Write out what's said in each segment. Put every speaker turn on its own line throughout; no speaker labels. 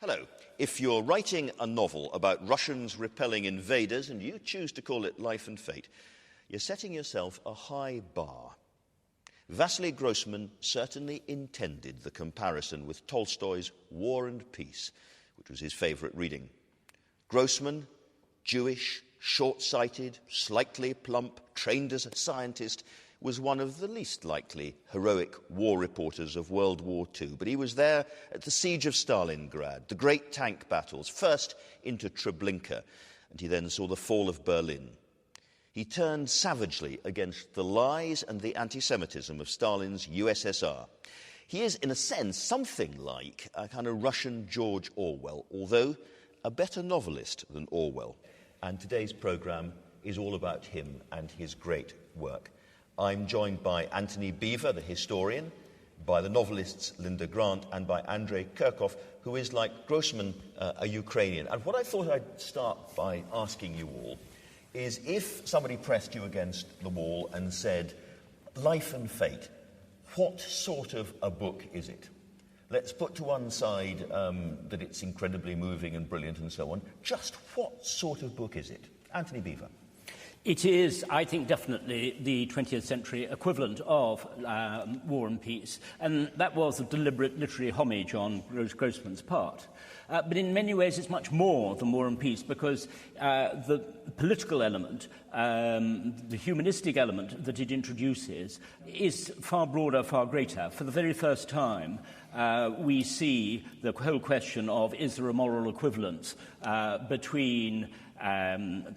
Hello. If you're writing a novel about Russians repelling invaders and you choose to call it Life and Fate, you're setting yourself a high bar. Vasily Grossman certainly intended the comparison with Tolstoy's War and Peace, which was his favourite reading. Grossman, Jewish, short-sighted, slightly plump, trained as a scientist, was one of the least likely heroic war reporters of World War II. But he was there at the siege of Stalingrad, the great tank battles, first into Treblinka, and he then saw the fall of Berlin. He turned savagely against the lies and the anti-Semitism of Stalin's USSR. He is, in a sense, something like a kind of Russian George Orwell, although a better novelist than Orwell. And today's programme is all about him and his great work. I'm joined by Antony Beevor, the historian, by the novelists Linda Grant and by Andrey Kurkov, who is, like Grossman, a Ukrainian. And what I thought I'd start by asking you all is, if somebody pressed you against the wall and said, Life and Fate, what sort of a book is it? Let's put to one side that it's incredibly moving and brilliant and so on. Just what sort of book is it? Antony Beevor.
It is, I think, definitely the 20th century equivalent of War and Peace, and that was a deliberate literary homage on Grossman's part. But in many ways it's much more than War and Peace, because the political element, the humanistic element that it introduces is far broader, far greater. For the very first time, we see the whole question of, is there a moral equivalence between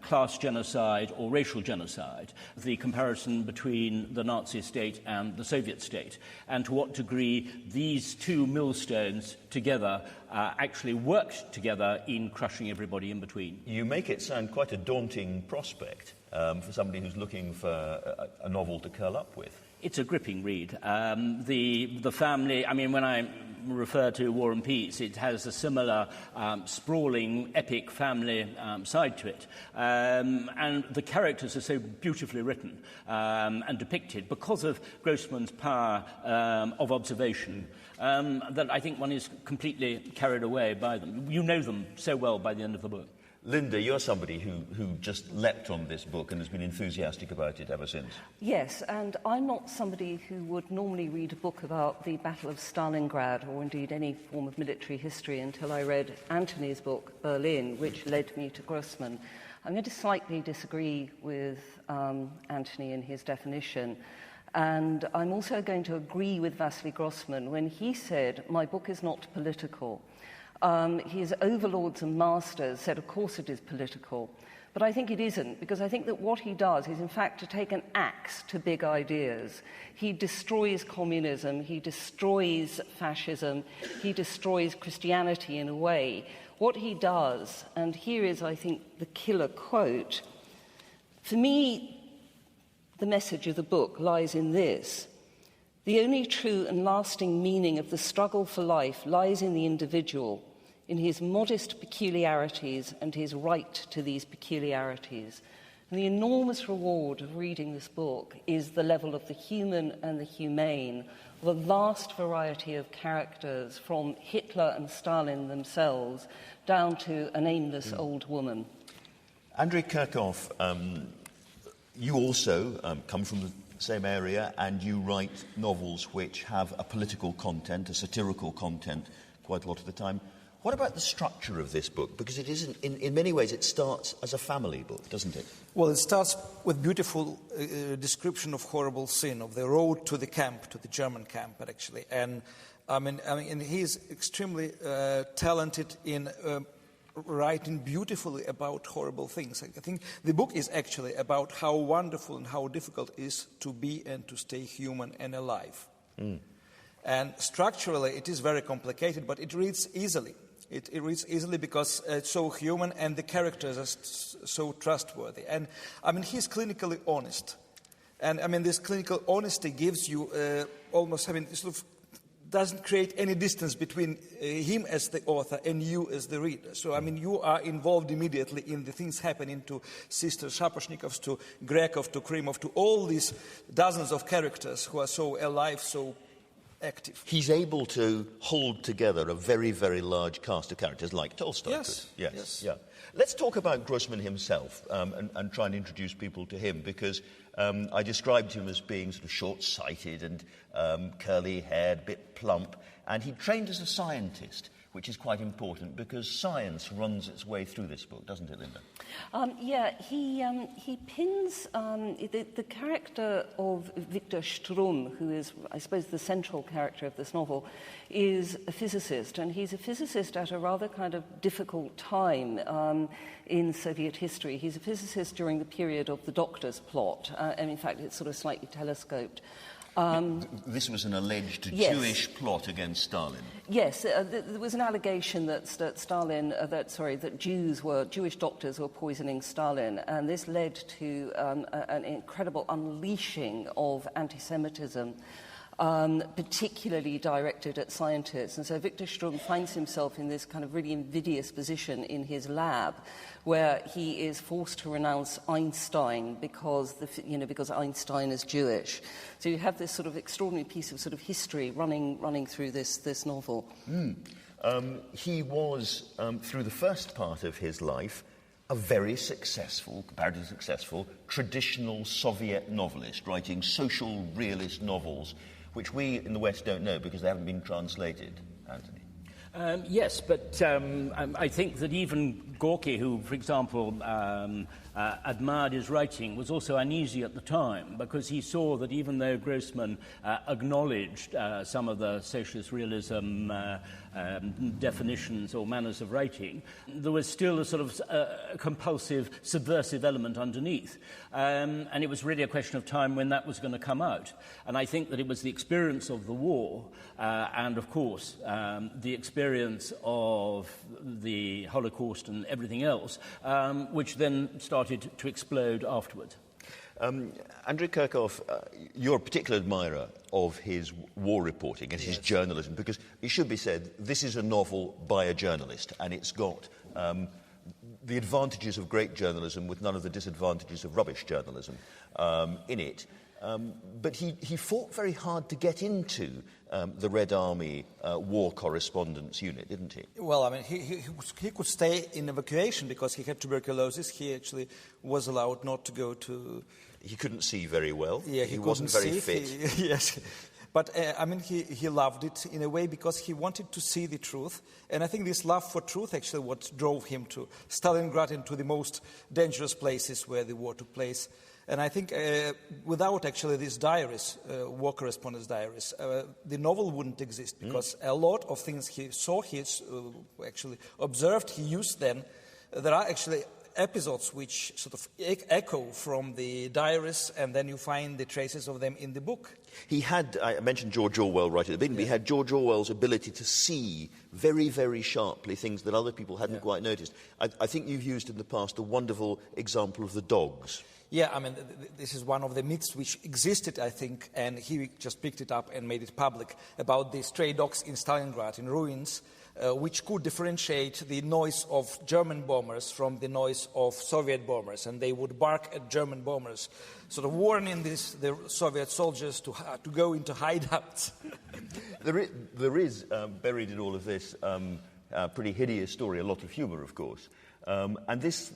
class genocide or racial genocide, the comparison between the Nazi state and the Soviet state, and to what degree these two millstones together actually worked together in crushing everybody in between.
You make it sound quite a daunting prospect for somebody who's looking for a novel to curl up with.
It's a gripping read. The family, I mean, when I refer to War and Peace, it has a similar sprawling, epic family side to it. And the characters are so beautifully written and depicted because of Grossman's power of observation that I think one is completely carried away by them. You know them so well by the end of the book.
Linda, you're somebody who just leapt on this book and has been enthusiastic about it ever since.
Yes, and I'm not somebody who would normally read a book about the Battle of Stalingrad or indeed any form of military history until I read Antony's book, Berlin, which led me to Grossman. I'm going to slightly disagree with Antony in his definition. And I'm also going to agree with Vasily Grossman when he said, my book is not political. His overlords and masters said, of course it is political. But I think it isn't, because I think that what he does is, in fact, to take an axe to big ideas. He destroys communism, he destroys fascism, he destroys Christianity in a way. What he does, and here is, I think, the killer quote, for me, the message of the book lies in this: the only true and lasting meaning of the struggle for life lies in the individual, in his modest peculiarities and his right to these peculiarities. And the enormous reward of reading this book is the level of the human and the humane, of a vast variety of characters, from Hitler and Stalin themselves down to a nameless old woman.
Andrey Kurkov, you also come from the same area, and you write novels which have a political content, a satirical content, quite a lot of the time. What about the structure of this book? Because it isn't, in many ways, it starts as a family book, doesn't it?
Well, it starts with beautiful description of horrible sin, of the road to the camp, to the German camp, actually. And I mean, he's extremely talented in writing beautifully about horrible things. I think the book is actually about how wonderful and how difficult it is to be and to stay human and alive. And structurally, it is very complicated, but it reads easily. It reads easily because it's so human and the characters are so trustworthy. And, I mean, he's clinically honest. And, I mean, this clinical honesty gives you almost, I mean, sort of doesn't create any distance between him as the author and you as the reader. So, I mean, you are involved immediately in the things happening to Sister Shaposhnikovs, to Grekov, to Krimov, to all these dozens of characters who are so alive, so active.
He's able to hold together a very, very large cast of characters like Tolstoy.
Yes.
Yeah. Let's talk about Grossman himself and try and introduce people to him, because I described him as being sort of short-sighted and curly-haired, a bit plump, and he trained as a scientist, which is quite important because science runs its way through this book, doesn't it, Linda?
He pins the character of Victor Strum, who is, I suppose, the central character of this novel, is a physicist, and he's a physicist at a rather kind of difficult time in Soviet history. He's a physicist during the period of the Doctor's plot, and in fact it's sort of slightly telescoped.
This was an alleged
yes.
Jewish plot against Stalin.
Yes, there was an allegation that Jewish doctors were poisoning Stalin, and this led to an incredible unleashing of anti-Semitism, particularly directed at scientists. And so Victor Strum finds himself in this kind of really invidious position in his lab, where he is forced to renounce Einstein because Einstein is Jewish. So you have this sort of extraordinary piece of sort of history running through this novel.
He was, through the first part of his life, a very successful, comparatively successful, traditional Soviet novelist, writing social realist novels, which we in the West don't know because they haven't been translated, Antony.
Yes, but I think that even Gorky, who, for example, admired his writing, was also uneasy at the time because he saw that even though Grossman acknowledged some of the socialist realism definitions or manners of writing, there was still a sort of compulsive, subversive element underneath. And it was really a question of time when that was going to come out. And I think that it was the experience of the war and, of course, the experience of the Holocaust and everything else, which then started to explode afterwards.
Andrey Kurkov, you're a particular admirer of his war reporting and his journalism, because it should be said, this is a novel by a journalist, and it's got the advantages of great journalism with none of the disadvantages of rubbish journalism in it. But he fought very hard to get into the Red Army war correspondence unit, didn't he?
Well, I mean, he could stay in evacuation because he had tuberculosis. He actually was allowed not to go to...
He couldn't see very well.
Yeah,
he wasn't very fit.
Yes. But, he loved it in a way because he wanted to see the truth. And I think this love for truth actually what drove him to Stalingrad and to the most dangerous places where the war took place. And I think without actually these diaries, war correspondence diaries, the novel wouldn't exist because a lot of things he saw, he actually observed, he used then. There are actually episodes which sort of echo from the diaries, and then you find the traces of them in the book.
He had, I mentioned George Orwell right at the beginning, but he had George Orwell's ability to see very, very sharply things that other people hadn't quite noticed. I think you've used in the past a wonderful example of the dogs.
Yeah, I mean, this is one of the myths which existed, I think, and he just picked it up and made it public, about the stray dogs in Stalingrad, in ruins, which could differentiate the noise of German bombers from the noise of Soviet bombers, and they would bark at German bombers, sort of warning the Soviet soldiers to go into hideouts.
There is buried in all of this a pretty hideous story, a lot of humour, of course. And this,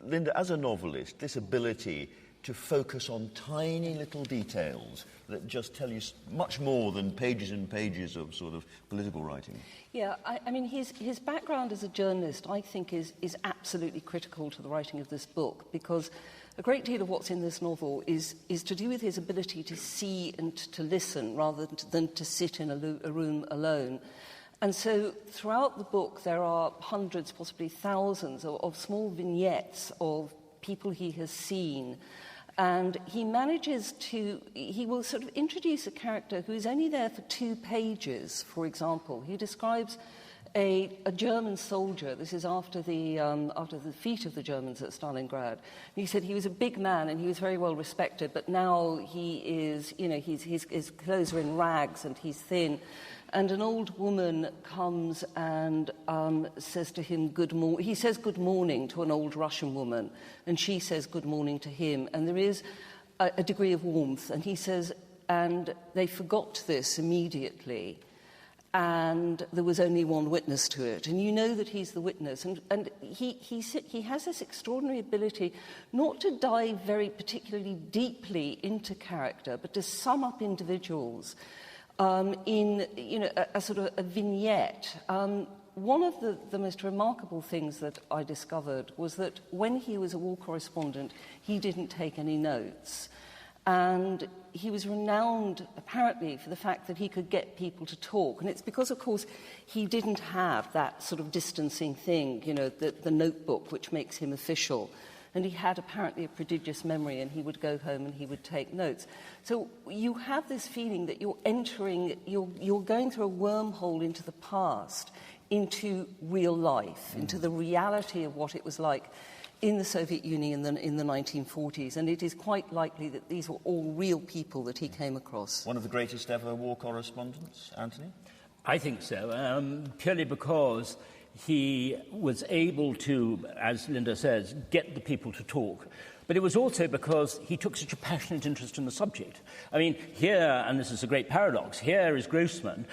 Linda, as a novelist, this ability to focus on tiny little details that just tell you much more than pages and pages of sort of political writing.
Yeah, I mean, his background as a journalist, I think, is absolutely critical to the writing of this book, because a great deal of what's in this novel is to do with his ability to see and to listen rather than to sit in a room alone. And so throughout the book, there are hundreds, possibly thousands of small vignettes of people he has seen. And he will sort of introduce a character who is only there for 2 pages, for example. He describes a German soldier. This is after the defeat of the Germans at Stalingrad. And he said he was a big man and he was very well respected, but now he is, his clothes are in rags and he's thin. And an old woman comes and says to him, good morning. He says good morning to an old Russian woman, and she says good morning to him. And there is a degree of warmth. And he says, and they forgot this immediately. And there was only one witness to it. And you know that he's the witness. And he has this extraordinary ability not to dive very particularly deeply into character, but to sum up individuals in a sort of a vignette. One of the most remarkable things that I discovered was that when he was a war correspondent, he didn't take any notes. And he was renowned, apparently, for the fact that he could get people to talk. And it's because, of course, he didn't have that sort of distancing thing, the notebook, which makes him official. And he had, apparently, a prodigious memory, and he would go home and he would take notes. So you have this feeling that you're going through a wormhole into the past, into real life, into the reality of what it was like in the Soviet Union in the 1940s, and it is quite likely that these were all real people that he came across.
One of the greatest ever war correspondents, Anthony?
I think so, purely because he was able to, as Linda says, get the people to talk. But it was also because he took such a passionate interest in the subject. I mean, here, and this is a great paradox, here is Grossman,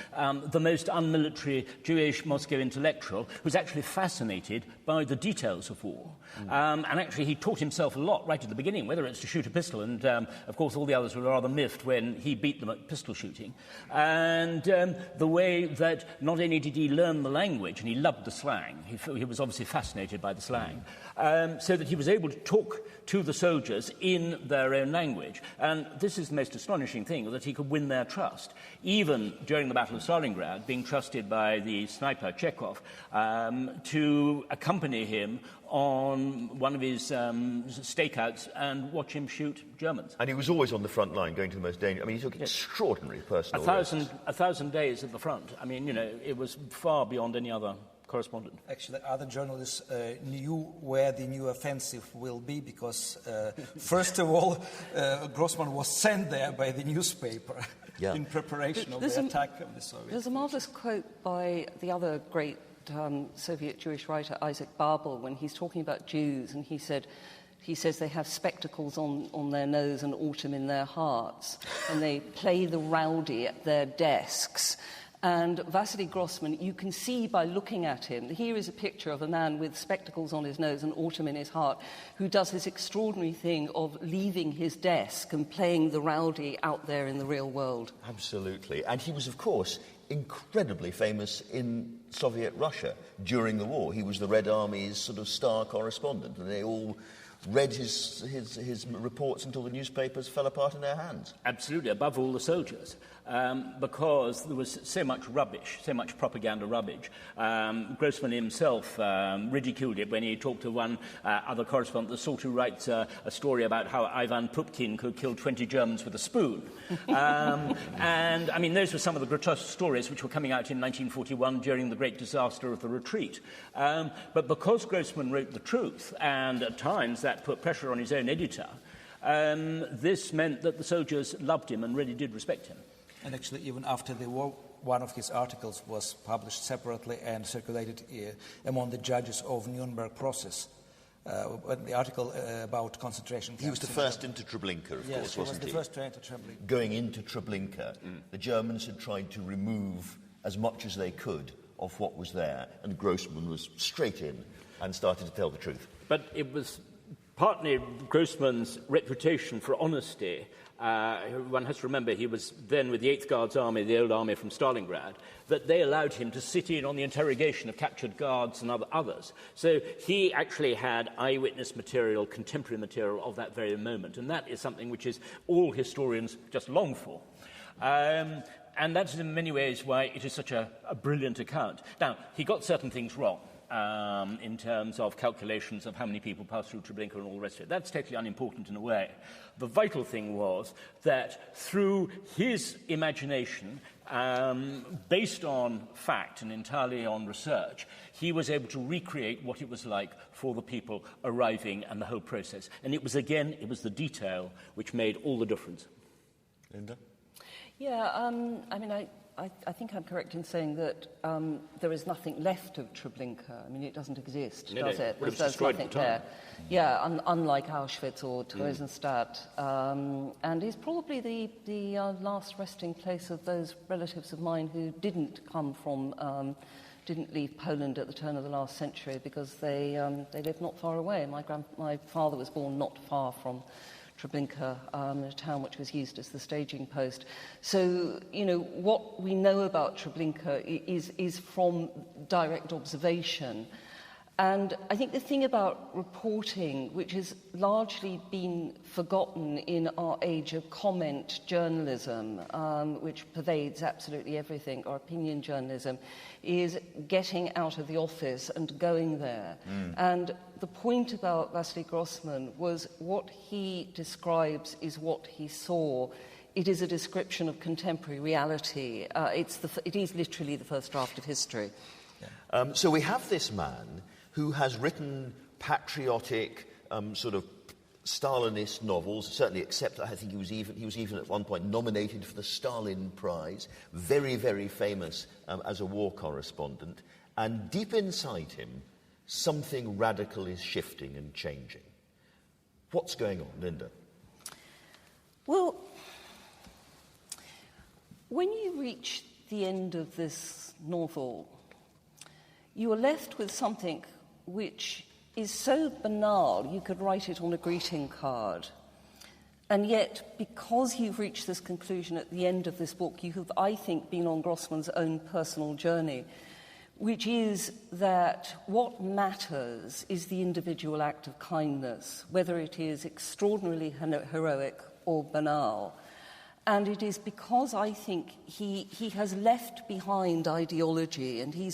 the most unmilitary Jewish Moscow intellectual, who's actually fascinated by the details of war. And actually, he taught himself a lot right at the beginning, whether it's to shoot a pistol, and of course all the others were rather miffed when he beat them at pistol shooting. And the way that not only did he learn the language, and he loved the slang, he was obviously fascinated by the slang, so that he was able to talk to the soldiers in their own language. And this is the most astonishing thing, that he could win their trust. Even during the Battle of Stalingrad, being trusted by the sniper Chekhov to accompany him on one of his stakeouts and watch him shoot Germans.
And he was always on the front line, going to the most dangerous... I mean, he took extraordinary personal risks.
1,000 days at the front. I mean, it was far beyond any other correspondent.
Actually, other journalists knew where the new offensive will be because, first of all, Grossman was sent there by the newspaper in preparation of the attack of the Soviets.
There's a marvellous quote by the other great Soviet Jewish writer, Isaac Babel, when he's talking about Jews, and he says they have spectacles on their nose and autumn in their hearts, and they play the rowdy at their desks. And Vasily Grossman, you can see by looking at him, here is a picture of a man with spectacles on his nose and autumn in his heart, who does this extraordinary thing of leaving his desk and playing the rowdy out there in the real world.
Absolutely. And he was, of course, incredibly famous in Soviet Russia during the war. He was the Red Army's sort of star correspondent, and they all read his reports until the newspapers fell apart in their hands.
Absolutely, above all the soldiers, because there was so much rubbish, so much propaganda rubbish. Grossman himself ridiculed it when he talked to one other correspondent, the sort who writes a story about how Ivan Pupkin could kill 20 Germans with a spoon. And, I mean, those were some of the grotesque stories which were coming out in 1941 during the great disaster of the retreat. But because Grossman wrote the truth, and at times that put pressure on his own editor, this meant that the soldiers loved him and really did respect him.
And actually, even after the war, one of his articles was published separately and circulated among the judges of Nuremberg process. The article about concentration camps.
He was the first into Treblinka, of course, wasn't he?
Yes, he was the first to enter Treblinka.
Going into Treblinka, the Germans had tried to remove as much as they could of what was there, and Grossman was straight in and started to tell the truth.
But it was partly Grossman's reputation for honesty. One has to remember he was then with the 8th Guards Army, the old army from Stalingrad, that they allowed him to sit in on the interrogation of captured guards and others. So he actually had eyewitness material, contemporary material of that very moment, and that is something which is all historians just long for. And that's in many ways why it is such a brilliant account. Now, he got certain things wrong. In terms of calculations of how many people passed through Treblinka and all the rest of it. That's totally unimportant in a way. The vital thing was that through his imagination, based on fact and entirely on research, he was able to recreate what it was like for the people arriving and the whole process. And it was the detail which made all the difference.
Linda?
Yeah, I mean, I think I'm correct in saying that there is nothing left of Treblinka. I mean, it doesn't exist, does it? There's nothing there. Yeah, unlike Auschwitz or Theresienstadt. And is probably the last resting place of those relatives of mine who didn't come from... didn't leave Poland at the turn of the last century because they lived not far away. My father was born not far from Treblinka, a town which was used as the staging post. So, what we know about Treblinka is from direct observation. And I think the thing about reporting, which has largely been forgotten in our age of comment journalism, which pervades absolutely everything, or opinion journalism, is getting out of the office and going there. And the point about Vasily Grossman was what he describes is what he saw. It is a description of contemporary reality. It is literally the first draft of history.
So we have this man who has written patriotic, sort of Stalinist novels, certainly, except I think he was even at one point nominated for the Stalin Prize, very, very famous as a war correspondent. And deep inside him, something radical is shifting and changing. What's going on, Linda?
Well, when you reach the end of this novel, you are left with something which is so banal you could write it on a greeting card. And yet, because you've reached this conclusion at the end of this book, you have, I think, been on Grossman's own personal journey, which is that what matters is the individual act of kindness, whether it is extraordinarily heroic or banal. And it is because I think he has left behind ideology, and he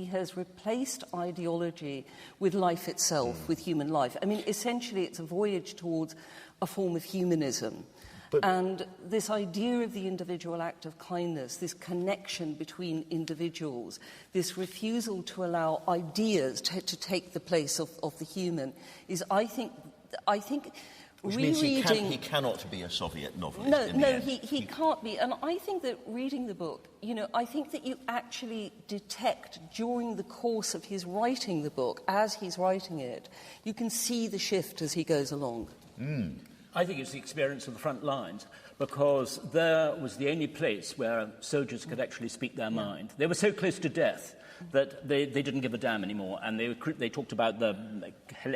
has replaced ideology with life itself, with human life. I mean, essentially, it's a voyage towards a form of humanism. And this idea of the individual act of kindness, this connection between individuals, this refusal to allow ideas to take the place of the human, is, I think.
Which means he cannot be a Soviet novelist.
No, he can't be. And I think that reading the book, I think that you actually detect during the course of his writing the book, as he's writing it, you can see the shift as he goes along.
I think it's the experience of the front lines, because there was the only place where soldiers could actually speak their mind. They were so close to death that they didn't give a damn anymore, and they talked about the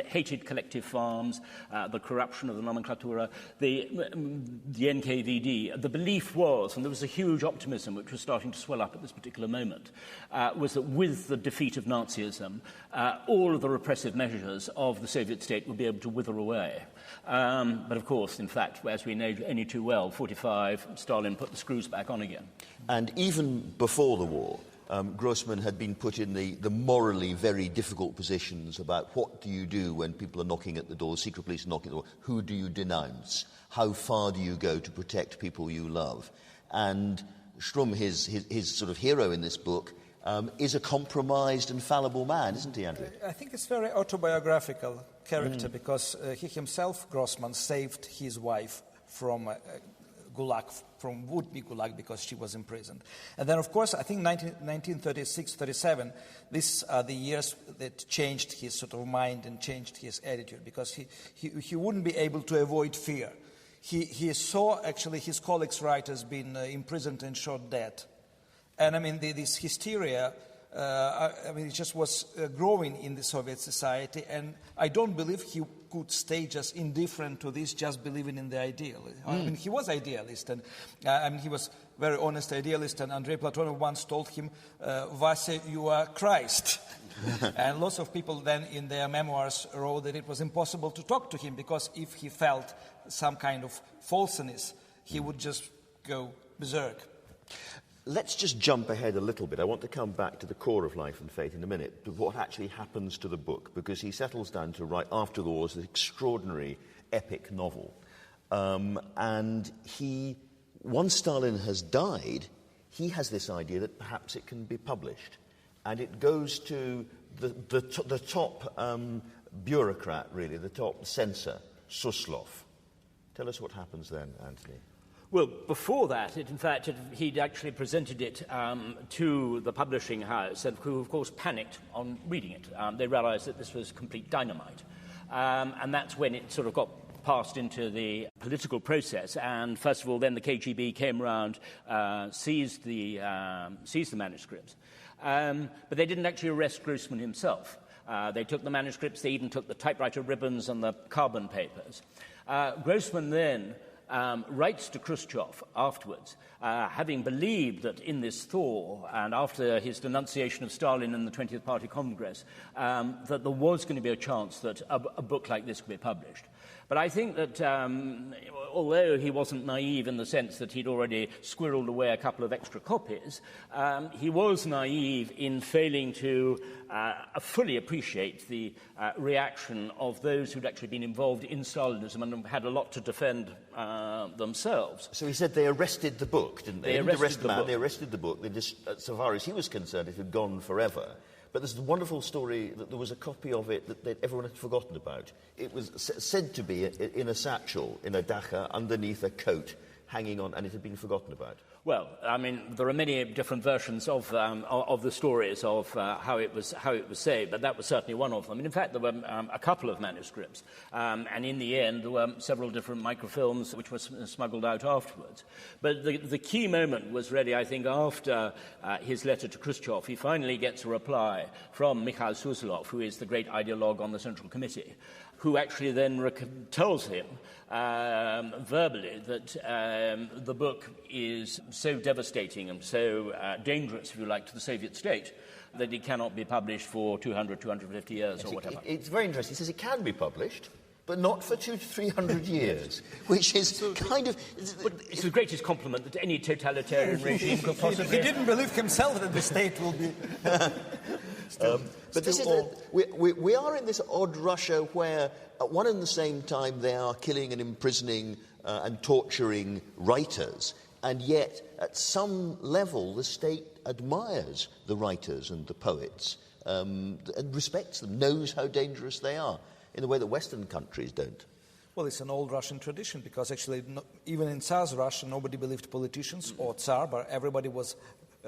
hated collective farms, the corruption of the nomenclatura, the NKVD. The belief was, and there was a huge optimism which was starting to swell up at this particular moment, was that with the defeat of Nazism, all of the repressive measures of the Soviet state would be able to wither away. But of course, in fact, as we know only too well, 1945, Stalin put the screws back on again.
And even before the war, Grossman had been put in the morally very difficult positions about what do you do when people are knocking at the door, secret police are knocking at the door, who do you denounce, how far do you go to protect people you love. And Strum, his sort of hero in this book, is a compromised and fallible man, isn't he, Andrey?
I think it's very autobiographical character because he himself, Grossman, saved his wife from Gulag, from would-be Gulag, because she was imprisoned. And then, of course, I think 1936-37, these are the years that changed his sort of mind and changed his attitude, because he wouldn't be able to avoid fear. He saw, actually, his colleagues' writers being imprisoned and shot dead. And, I mean, this hysteria, it just was growing in the Soviet society, and I don't believe he could stay just indifferent to this, just believing in the ideal. I mean, he was idealist, and he was very honest idealist, and Andrei Platonov once told him, Vasya, you are Christ. And lots of people then in their memoirs wrote that it was impossible to talk to him, because if he felt some kind of falseness, he would just go berserk.
Let's just jump ahead a little bit. I want to come back to the core of Life and Fate in a minute, to what actually happens to the book, because he settles down to write after the war this extraordinary epic novel. And once Stalin has died, he has this idea that perhaps it can be published. And it goes to the top bureaucrat, really, the top censor, Suslov. Tell us what happens then, Antony.
Well, before that, he'd actually presented it to the publishing house, and who, of course, panicked on reading it. They realized that this was complete dynamite. And that's when it sort of got passed into the political process. And first of all, then the KGB came around, seized the manuscripts. But they didn't actually arrest Grossman himself. They took the manuscripts, they even took the typewriter ribbons and the carbon papers. Grossman then writes to Khrushchev afterwards, having believed that in this thaw, and after his denunciation of Stalin in the 20th Party Congress, that there was going to be a chance that a book like this could be published. But I think that although he wasn't naive in the sense that he'd already squirreled away a couple of extra copies, he was naive in failing to fully appreciate the reaction of those who'd actually been involved in Stalinism and had a lot to defend themselves.
So he said they arrested the book, didn't they?
They
arrested the book. They just, so far as he was concerned, it had gone forever. But there's a wonderful story that there was a copy of it that everyone had forgotten about. It was said to be in a satchel, in a dacha, underneath a coat, hanging on, and it had been forgotten about.
Well, I mean, there are many different versions of the stories of how it was saved, but that was certainly one of them. And in fact, there were a couple of manuscripts, and in the end, there were several different microfilms which were smuggled out afterwards. But the key moment was really, I think, after his letter to Khrushchev. He finally gets a reply from Mikhail Suslov, who is the great ideologue on the Central Committee, who actually then tells him verbally that the book is so devastating and so dangerous, if you like, to the Soviet state, that it cannot be published for 200, 250 years or whatever.
It's very interesting. He says it can be published, but not for 200 to 300 years, which is kind of...
But it's the greatest compliment that any totalitarian regime could possibly...
He didn't believe himself that the state will be...
But this is we are in this odd Russia where at one and the same time they are killing and imprisoning and torturing writers, and yet at some level the state admires the writers and the poets and respects them, knows how dangerous they are, in a way that Western countries don't.
Well, it's an old Russian tradition, because actually even in Tsar's Russia nobody believed politicians or Tsar, but everybody was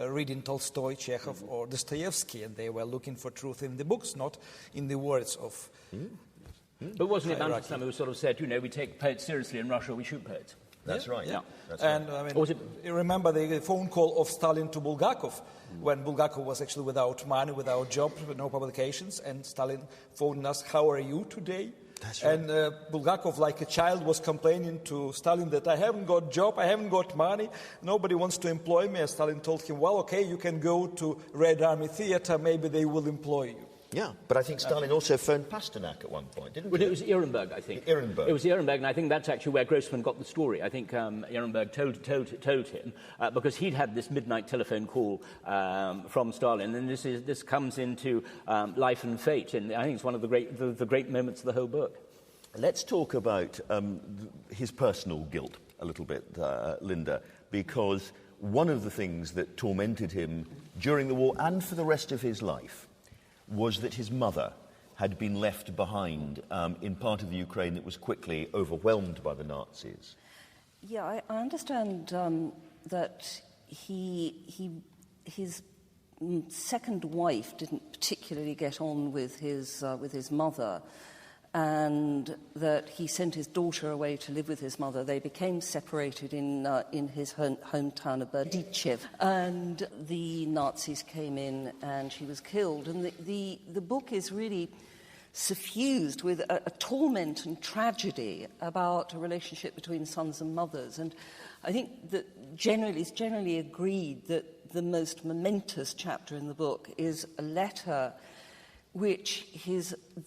reading Tolstoy, Chekhov, or Dostoevsky, and they were looking for truth in the books, not in the words of...
But wasn't it Anderson who sort of said, we take poets seriously in Russia, we shoot poets?
That's right.
Yeah.
That's
and
right.
I mean, you remember the phone call of Stalin to Bulgakov, when Bulgakov was actually without money, without job, with no publications, and Stalin phoned us, "How are you today?"
That's right.
And Bulgakov, like a child, was complaining to Stalin that I haven't got job, I haven't got money, nobody wants to employ me. And Stalin told him, well, okay, you can go to Red Army Theatre, maybe they will employ you.
Yeah, but I think Stalin also phoned Pasternak at one point, didn't he?
Well, it was Ehrenberg, I think.
Ehrenberg.
It was Ehrenberg, and I think that's actually where Grossman got the story. I think Ehrenberg told him, because he'd had this midnight telephone call from Stalin, and this comes into Life and Fate, and I think it's one of the great moments of the whole book.
Let's talk about his personal guilt a little bit, Linda, because one of the things that tormented him during the war and for the rest of his life was that his mother had been left behind in part of the Ukraine that was quickly overwhelmed by the Nazis.
Yeah, I understand that his second wife didn't particularly get on with his mother, and that he sent his daughter away to live with his mother. They became separated in his hometown of Berdichev, and the Nazis came in and she was killed. And the book is really suffused with a torment and tragedy about a relationship between sons and mothers. And I think that it's generally agreed that the most momentous chapter in the book is a letter which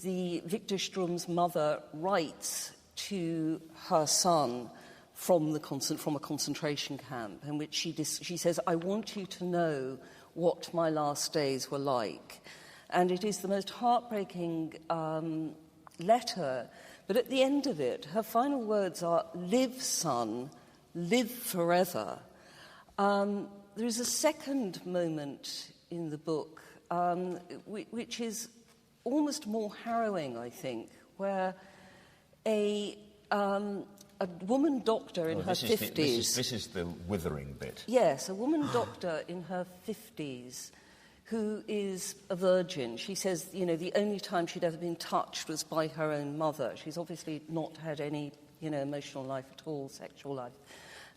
the Victor Strum's mother writes to her son from a concentration camp, in which she says, "I want you to know what my last days were like." And it is the most heartbreaking letter. But at the end of it, her final words are, "Live, son, live forever." There is a second moment in the book which is almost more harrowing, I think, where a a woman doctor in her 50s.
This is the withering bit.
Yes, a woman doctor in her 50s who is a virgin. She says, the only time she'd ever been touched was by her own mother. She's obviously not had any, emotional life at all, sexual life.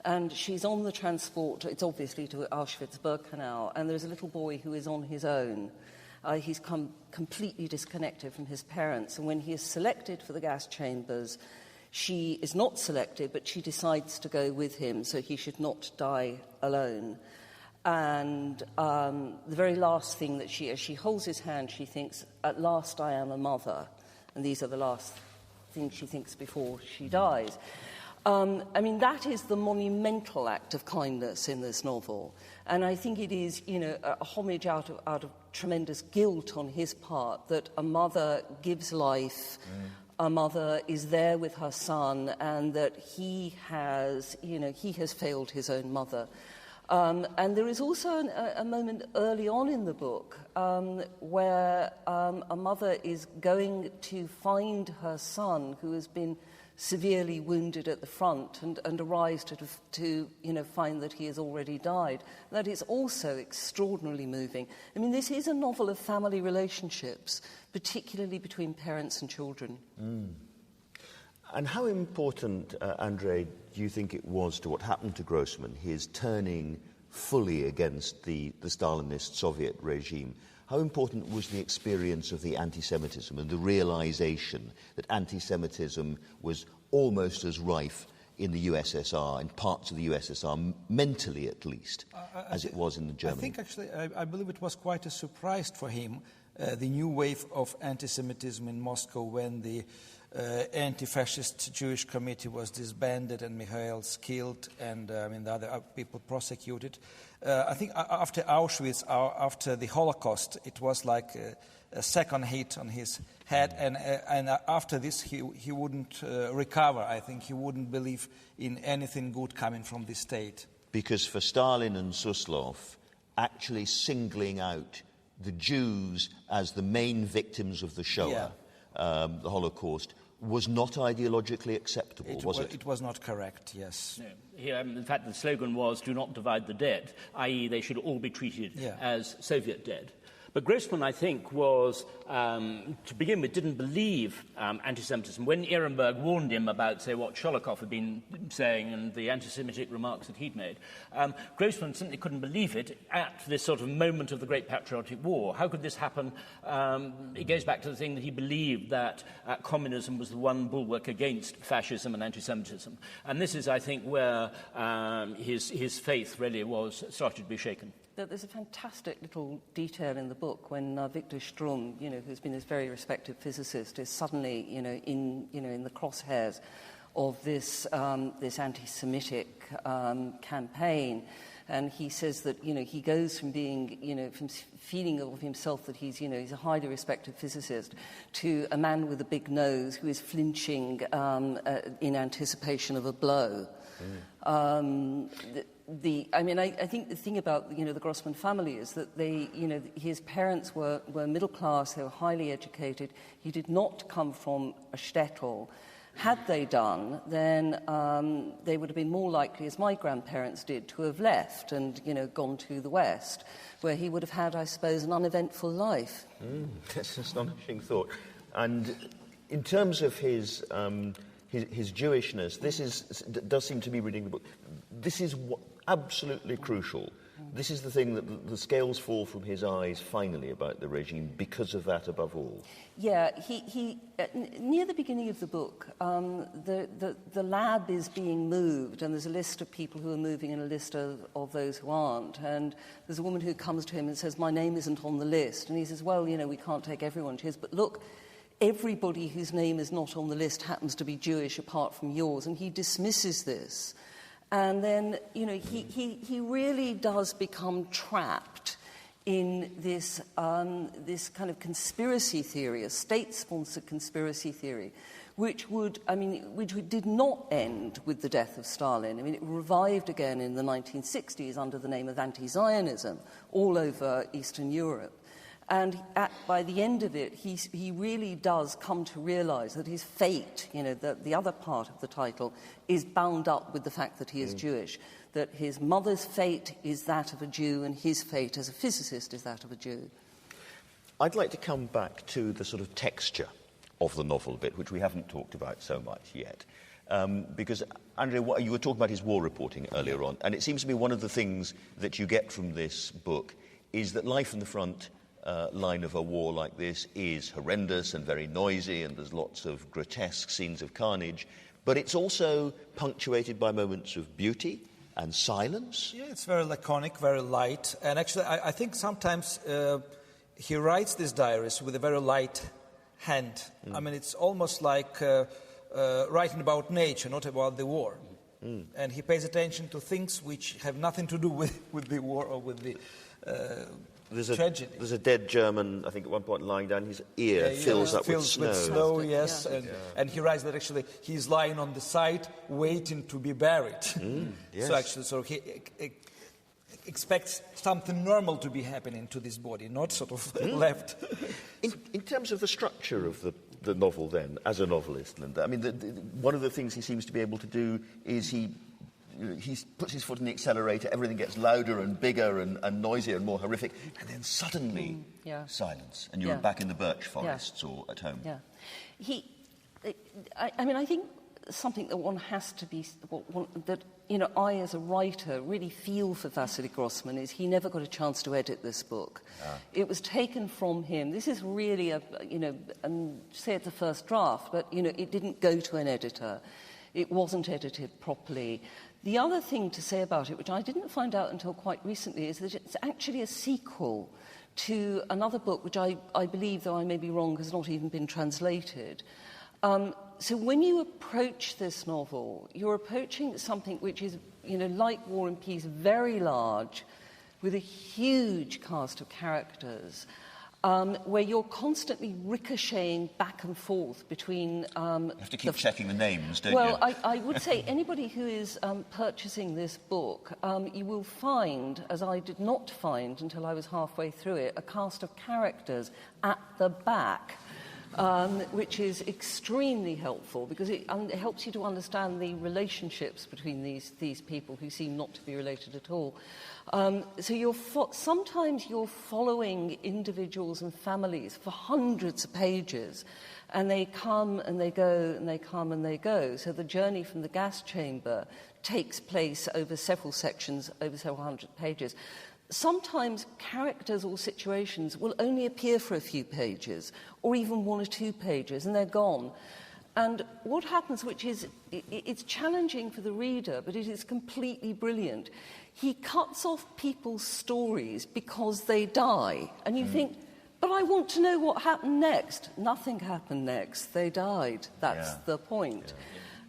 And she's on the transport, it's obviously to Auschwitz-Birkenau, and there's a little boy who is on his own. He's come completely disconnected from his parents, and when he is selected for the gas chambers, she is not selected, but she decides to go with him so he should not die alone. And the very last thing that as she holds his hand, she thinks, at last I am a mother. And these are the last things she thinks before she dies. That is the monumental act of kindness in this novel. And I think it is, a homage out of tremendous guilt on his part that a mother gives life, a mother is there with her son, and that he has failed his own mother. And there is also a moment early on in the book where a mother is going to find her son who has been severely wounded at the front and arrives to find that he has already died. That is also extraordinarily moving. This is a novel of family relationships, particularly between parents and children.
And how important, Andrey, do you think it was to what happened to Grossman, his turning fully against the Stalinist Soviet regime? How important was the experience of the anti-Semitism and the realization that anti-Semitism was almost as rife in the USSR, in parts of the USSR, mentally at least, as it was in the Germany?
I think actually, I believe it was quite a surprise for him, the new wave of anti-Semitism in Moscow when the anti-fascist Jewish committee was disbanded and Mikhail's killed and the other people prosecuted. I think after Auschwitz, after the Holocaust, it was like a second hit on his head, and after this he wouldn't recover. I think he wouldn't believe in anything good coming from the state.
Because for Stalin and Suslov, actually singling out the Jews as the main victims of the Shoah, the Holocaust, was not ideologically acceptable, was it?
It was not correct, yes.
No. In fact, the slogan was, do not divide the dead, i.e. they should all be treated as Soviet dead. But Grossman, I think, was, to begin with, didn't believe anti-Semitism. When Ehrenberg warned him about, say, what Sholokhov had been saying and the anti-Semitic remarks that he'd made, Grossman simply couldn't believe it at this sort of moment of the Great Patriotic War. How could this happen? It goes back to the thing that he believed that communism was the one bulwark against fascism and anti-Semitism. And this is, I think, where his faith really started to be shaken.
There's a fantastic little detail in the book when Victor Strum, who's been this very respected physicist, is suddenly, in the crosshairs of this anti-Semitic campaign, and he says that he goes from being from feeling of himself that he's a highly respected physicist to a man with a big nose who is flinching in anticipation of a blow. I think the thing about the Grossman family is that his parents were middle class, they were highly educated. He did not come from a shtetl. Had they done, then they would have been more likely, as my grandparents did, to have left and gone to the West, where he would have had, I suppose, an uneventful life.
That's an astonishing thought. And in terms of his Jewishness, does seem to be reading the book. This is absolutely crucial. This is the thing that the scales fall from his eyes finally about the regime because of that above all. Yeah,
he near the beginning of the book, the lab is being moved, and there's a list of people who are moving and a list of those who aren't. And there's a woman who comes to him and says, "My name isn't on the list." And he says, "Well, we can't take everyone." She says, "But look, everybody whose name is not on the list happens to be Jewish apart from yours." And he dismisses this. And then, he really does become trapped in this kind of conspiracy theory, a state-sponsored conspiracy theory, which did not end with the death of Stalin. It revived again in the 1960s under the name of anti-Zionism all over Eastern Europe. And by the end of it, he really does come to realise that his fate, the other part of the title, is bound up with the fact that he is Jewish, that his mother's fate is that of a Jew and his fate as a physicist is that of a Jew.
I'd like to come back to the sort of texture of the novel a bit, which we haven't talked about so much yet. Because, Andrey, you were talking about his war reporting earlier on, and it seems to me one of the things that you get from this book is that life in the front line of a war like this is horrendous and very noisy, and there's lots of grotesque scenes of carnage, but it's also punctuated by moments of beauty and silence.
Yeah, it's very laconic, very light, and actually I think sometimes he writes these diaries with a very light hand. I mean, it's almost like writing about nature, not about the war. And he pays attention to things which have nothing to do with the war or with the tragedy.
There's a dead German, I think at one point, lying down. His ear fills up with snow.
Yes. And he writes that actually he's lying on the side waiting to be buried.
Yes.
So he expects something normal to be happening to this body, not sort of left.
In terms of the structure of the novel, then, as a novelist, Linda, I mean, one of the things he seems to be able to do is he puts his foot in the accelerator, everything gets louder and bigger and noisier and more horrific, and then suddenly silence, and you're back in the birch forests or at home.
Yeah. I think something that one has to be, I as a writer really feel for Vasily Grossman is he never got a chance to edit this book. It was taken from him. This is really say it's a first draft, but, it didn't go to an editor. It wasn't edited properly. The other thing to say about it, which I didn't find out until quite recently, is that it's actually a sequel to another book, which I believe, though I may be wrong, has not even been translated. So when you approach this novel, you're approaching something which is, like War and Peace, very large, with a huge cast of characters, where you're constantly ricocheting back and forth between...
you have to keep checking the names, don't you?
Well, I would say anybody who is purchasing this book, you will find, as I did not find until I was halfway through it, a cast of characters at the back, which is extremely helpful because it helps you to understand the relationships between these people who seem not to be related at all. So sometimes you're following individuals and families for hundreds of pages, and they come and they go and they come and they go. So the journey from the gas chamber takes place over several sections, over several hundred pages. Sometimes characters or situations will only appear for a few pages, or even 1 or 2 pages, and they're gone. And what happens, which is, it's challenging for the reader, but it is completely brilliant. He cuts off people's stories because they die. And you think, but I want to know what happened next. Nothing happened next. They died. That's the point.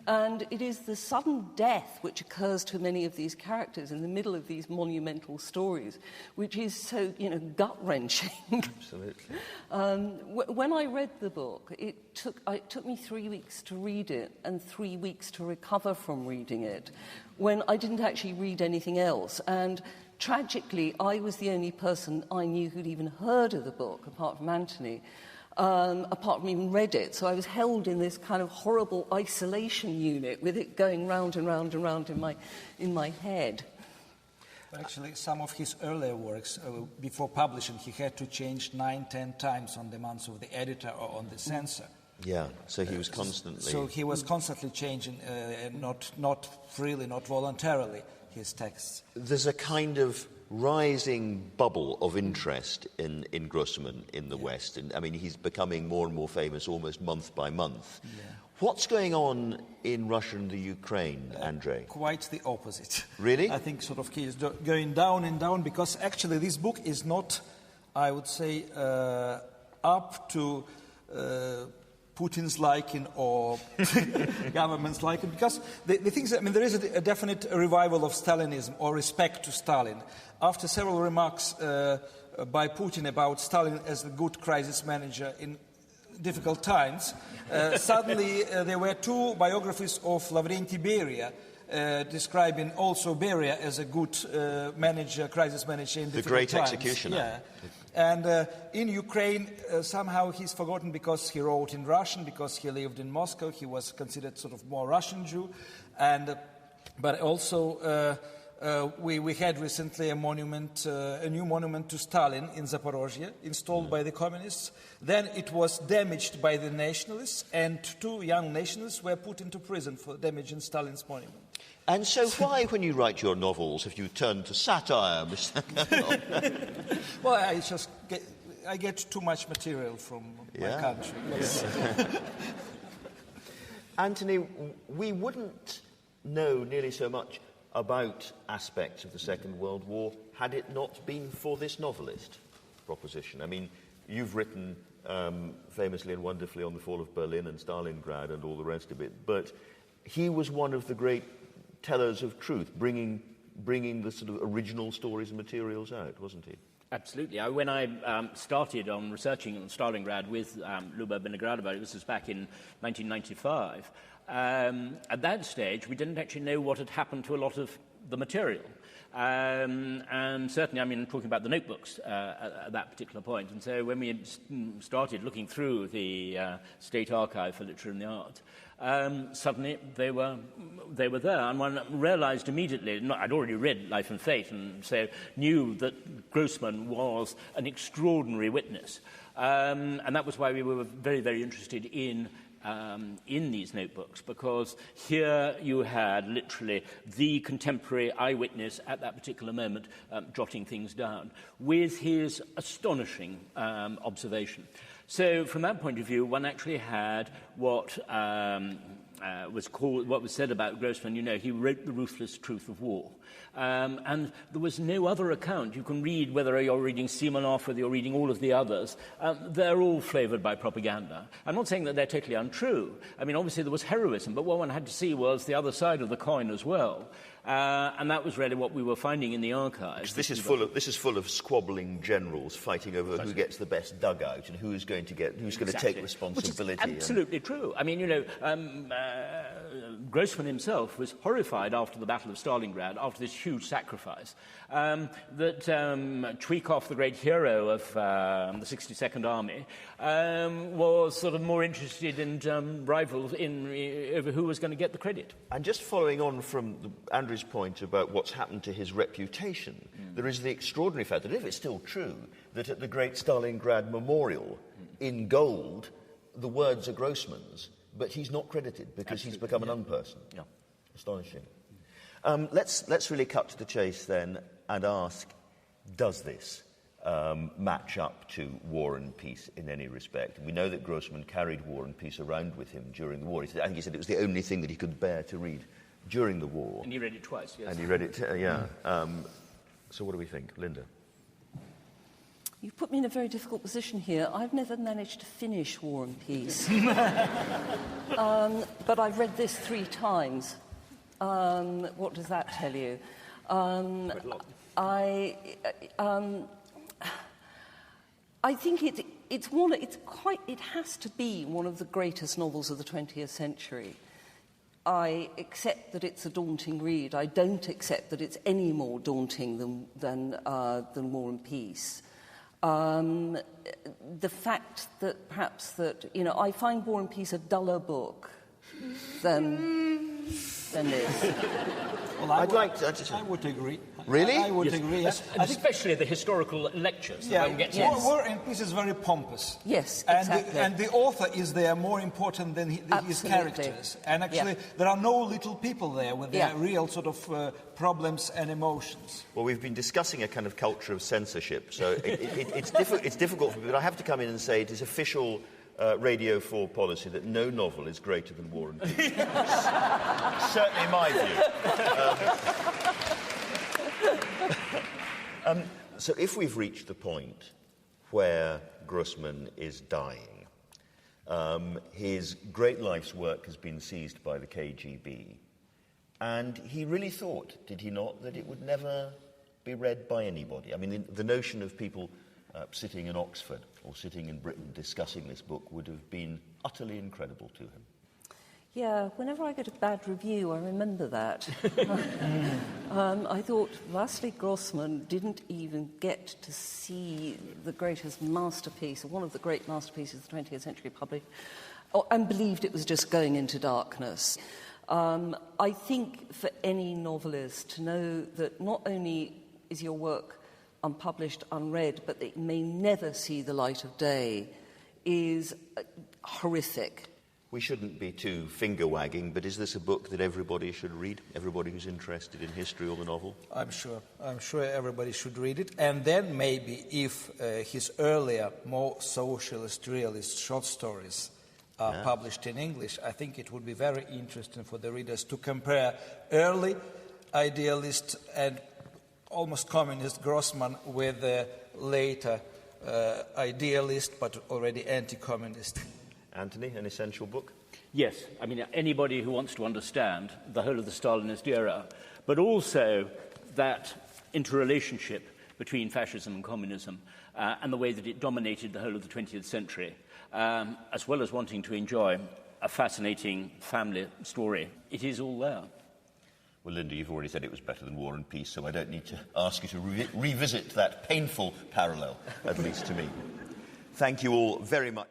And it is the sudden death which occurs to many of these characters in the middle of these monumental stories, which is so, gut-wrenching.
Absolutely.
When I read the book, it took me 3 weeks to read it and 3 weeks to recover from reading it, when I didn't actually read anything else. And tragically, I was the only person I knew who'd even heard of the book, apart from Antony. Apart from even read it. So I was held in this kind of horrible isolation unit with it going round and round and round in my head.
Actually, some of his earlier works, before publishing, he had to change 9-10 times on demands of the editor or on the censor.
Yeah, so he was constantly...
So he was constantly changing, not freely, not voluntarily, his texts.
There's a kind of rising bubble of interest in Grossman in the West. And I mean, he's becoming more and more famous almost month by month. Yeah. What's going on in Russia and the Ukraine, Andrey?
Quite the opposite.
Really?
I think sort of he is going down and down because actually this book is not, I would say, up to Putin's liking or government's liking, because the thing is, I mean, there is a definite revival of Stalinism or respect to Stalin. After several remarks by Putin about Stalin as a good crisis manager in difficult times, suddenly there were 2 biographies of Lavrentiy Beria describing also Beria as a good manager, crisis manager in difficult times.
The great executioner.
Yeah. And in Ukraine, somehow he's forgotten because he wrote in Russian, because he lived in Moscow. He was considered sort of more Russian Jew. But also we had recently a new monument to Stalin in Zaporozhye, installed by the communists. Then it was damaged by the nationalists, and 2 young nationalists were put into prison for damaging Stalin's monument.
And so why, when you write your novels, have you turned to satire, Mr.
Well, I get too much material from my country. Yes.
Anthony, we wouldn't know nearly so much about aspects of the Second World War had it not been for this novelist proposition. I mean, you've written famously and wonderfully on the fall of Berlin and Stalingrad and all the rest of it, but he was one of the great tellers of truth, bringing the sort of original stories and materials out, wasn't he?
Absolutely. When I started on researching on Stalingrad with Luba Vinogradova, this was back in 1995, at that stage we didn't actually know what had happened to a lot of the material. And certainly, I mean, I'm talking about the notebooks at that particular point. And so when we started looking through the State Archive for Literature and the Arts, suddenly they were there, and one realized immediately, I'd already read Life and Fate, and so knew that Grossman was an extraordinary witness. And that was why we were very, very interested in these notebooks, because here you had literally the contemporary eyewitness at that particular moment jotting things down with his astonishing observation. So from that point of view, one actually had what was said about Grossman. You know, he wrote the ruthless truth of war. And there was no other account. You can read, whether you're reading Simonov, whether you're reading all of the others, they're all flavoured by propaganda. I'm not saying that they're totally untrue. I mean, obviously there was heroism, but what one had to see was the other side of the coin as well. And that was really what we were finding in the archives.
This is full of squabbling generals fighting over who gets the best dugout and who's going to take responsibility.
Which is absolutely true. I mean, you know, Grossman himself was horrified after the Battle of Stalingrad, after this huge sacrifice, that Chuikov, the great hero of the 62nd Army, was sort of more interested in rivals over who was going to get the credit.
And just following on from Andrey's point about what's happened to his reputation, there is the extraordinary fact that if it's still true, that at the great Stalingrad memorial, in gold, the words are Grossman's, but he's not credited because he's become an unperson.
Yeah.
Astonishing. Let's really cut to the chase then and ask, does this match up to War and Peace in any respect? We know that Grossman carried War and Peace around with him during the war. I think he said it was the only thing that he could bear to read during the war.
And he read it twice, yes.
And he read it, yeah. So what do we think? Linda?
You've put me in a very difficult position here. I've never managed to finish War and Peace. But I've read this 3 times. What does that tell you? I think it has to be one of the greatest novels of the 20th century. I accept that it's a daunting read. I don't accept that it's any more daunting than War and Peace. The fact that perhaps that, you know, I find War and Peace a duller book than this.
Well, I would agree.
Really?
I would agree. Yes.
Especially the historical lectures.
Yes.
War and Peace is very pompous.
Yes,
and
exactly.
And the author is there more important than his characters. And actually, there are no little people there with their real sort of problems and emotions.
Well, we've been discussing a kind of culture of censorship, so it's difficult for me, but I have to come in and say it is official Radio 4 policy that no novel is greater than War and Peace. Certainly my view. So if we've reached the point where Grossman is dying, his great life's work has been seized by the KGB, and he really thought, did he not, that it would never be read by anybody? I mean, the notion of people sitting in Oxford or sitting in Britain discussing this book would have been utterly incredible to him.
Yeah, whenever I get a bad review, I remember that. I thought Vasily Grossman didn't even get to see the greatest masterpiece, or one of the great masterpieces of the 20th century published, and believed it was just going into darkness. I think for any novelist to know that not only is your work unpublished, unread, but that it may never see the light of day is horrific.
We shouldn't be too finger-wagging, but is this a book that everybody should read? Everybody who's interested in history or the novel?
I'm sure everybody should read it. And then maybe if his earlier, more socialist, realist short stories are published in English, I think it would be very interesting for the readers to compare early idealist and almost communist Grossman with the later idealist but already anti-communist.
Antony, an essential book?
Yes. I mean, anybody who wants to understand the whole of the Stalinist era, but also that interrelationship between fascism and communism and the way that it dominated the whole of the 20th century, as well as wanting to enjoy a fascinating family story. It is all there.
Well, Linda, you've already said it was better than War and Peace, so I don't need to ask you to revisit that painful parallel, at least to me. Thank you all very much.